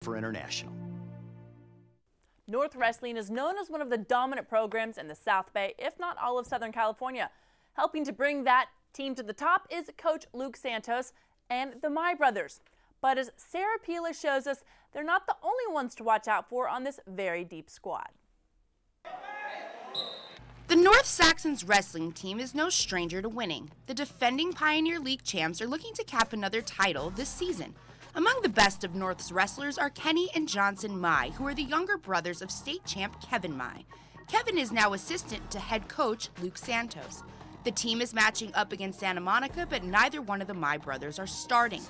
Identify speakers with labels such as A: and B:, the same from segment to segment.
A: for International.
B: North Wrestling is known as one of the dominant programs in the South Bay, if not all of Southern California. Helping to bring that team to the top is Coach Luke Santos and the My Brothers. But as Sarah Pila shows us, they're not the only ones to watch out for on this very deep squad.
C: The North Saxons wrestling team is no stranger to winning. The defending Pioneer League champs are looking to cap another title this season. Among the best of North's wrestlers are Kenny and Johnson Mai, who are the younger brothers of state champ Kevin Mai. Kevin is now assistant to head coach Luke Santos. The team is matching up against Santa Monica, but neither one of the Mai brothers are starting.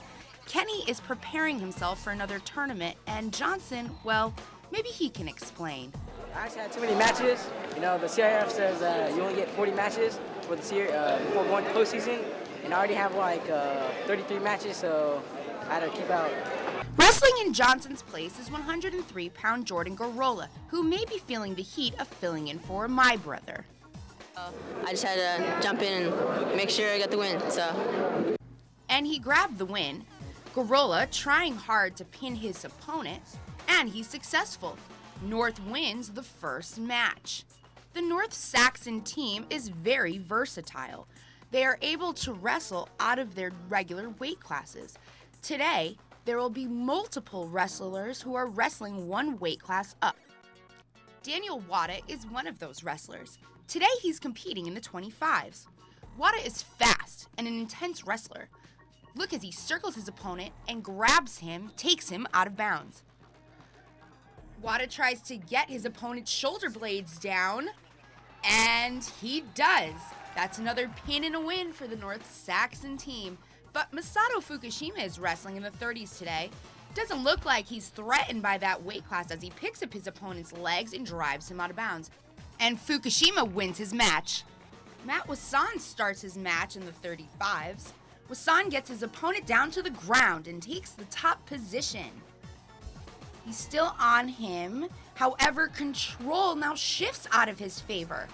C: Kenny is preparing himself for another tournament, and Johnson, well, maybe he can explain.
D: I actually had too many matches. You know, the CIF says you only get 40 matches for the series before going to postseason, and I already have like 33 matches, so I had to keep out.
C: Wrestling in Johnson's place is 103-pound Jordan Gorola, who may be feeling the heat of filling in for my brother.
E: I just had to jump in and make sure I got the win.
C: And he grabbed the win. Gorola trying hard to pin his opponent, and he's successful. North wins the first match. The North Saxon team is very versatile. They are able to wrestle out of their regular weight classes. Today, there will be multiple wrestlers who are wrestling one weight class up. Daniel Wada is one of those wrestlers. Today, he's competing in the 25s. Wada is fast and an intense wrestler. Look as he circles his opponent and grabs him, takes him out of bounds. Wada tries to get his opponent's shoulder blades down, and he does. That's another pin and a win for the North Saxon team. But Masato Fukushima is wrestling in the 30s today. Doesn't look like he's threatened by that weight class as he picks up his opponent's legs and drives him out of bounds. And Fukushima wins his match. Matt Wasan starts his match in the 35s. Wasan gets his opponent down to the ground and takes the top position. He's still on him. However, control now shifts out of his favor.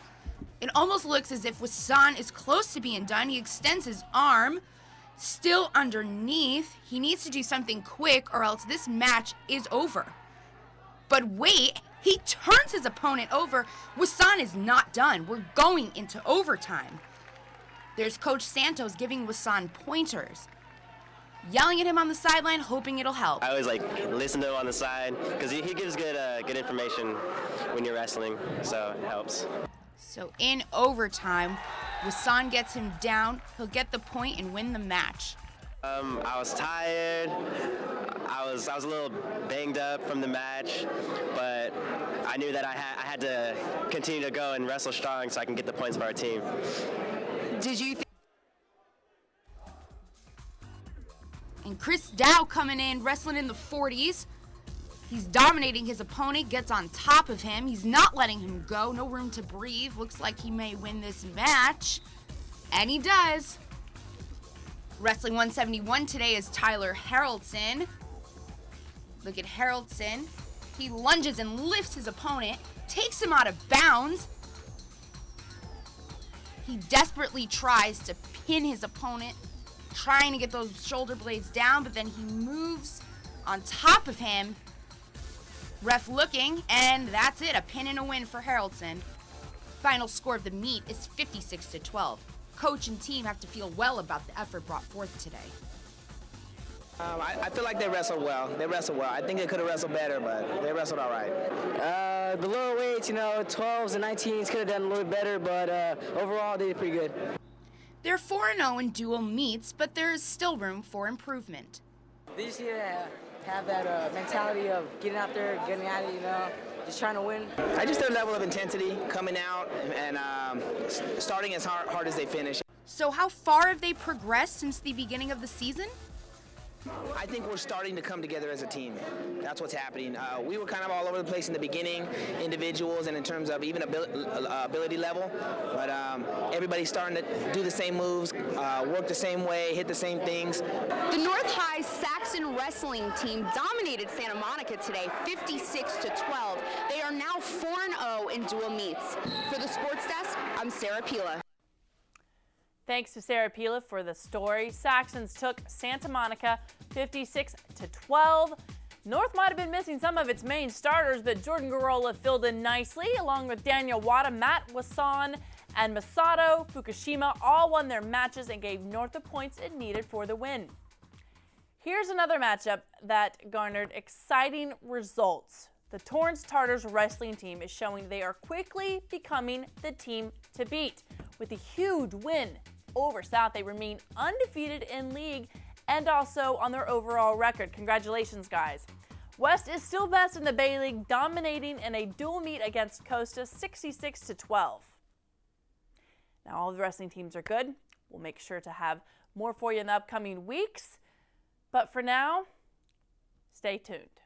C: It almost looks as if Wasan is close to being done. He extends his arm. Still underneath. He needs to do something quick or else this match is over. But wait, he turns his opponent over. Wasan is not done. We're going into overtime. There's Coach Santos giving Wasan pointers, yelling at him on the sideline, hoping it'll help.
F: I always listen to him on the side because he gives good information when you're wrestling, so it helps.
C: So in overtime, Wasan gets him down. He'll get the point and win the match.
F: I was tired. I was a little banged up from the match, but I knew that I had to continue to go and wrestle strong so I can get the points for our team.
C: Did you think? And Chris Dow coming in, wrestling in the 40s. He's dominating his opponent, gets on top of him. He's not letting him go. No room to breathe. Looks like he may win this match. And he does. Wrestling 171 today is Tyler Haraldson. Look at Haraldson. He lunges and lifts his opponent, takes him out of bounds. He desperately tries to pin his opponent, trying to get those shoulder blades down, but then he moves on top of him. Ref looking, and that's it, a pin and a win for Haraldson. Final score of the meet is 56-12. Coach and team have to feel well about the effort brought forth today.
G: I feel like they wrestled well. I think they could have wrestled better, but they wrestled all right.
D: The lower weights, 12s and 19s could have done a little better, but overall they did pretty good.
C: They're 4-0 in dual meets, but there is still room for improvement.
D: They just need to have that mentality of getting out there, getting at it, just trying to win.
G: I just their level of intensity coming out and starting as hard as they finish.
C: So how far have they progressed since the beginning of the season?
G: I think we're starting to come together as a team. That's what's happening. We were kind of all over the place in the beginning, individuals and in terms of even ability level, but everybody's starting to do the same moves, work the same way, hit the same things.
H: The North High Saxon wrestling team dominated Santa Monica today, 56-12. They are now 4-0 in dual meets. For the Sports Desk, I'm Sarah Pila.
B: Thanks to Sarah Pila for the story. Saxons took Santa Monica 56-12. North might have been missing some of its main starters, but Jordan Garola filled in nicely, along with Daniel Wada, Matt Wasan, and Masato Fukushima all won their matches and gave North the points it needed for the win. Here's another matchup that garnered exciting results. The Torrance Tartars wrestling team is showing they are quickly becoming the team to beat. With a huge win over South, they remain undefeated in league and also on their overall record. Congratulations, guys. West is still best in the Bay League, dominating in a dual meet against Costa 66-12. Now all the wrestling teams are good. We'll make sure to have more for you in the upcoming weeks. But for now, stay tuned.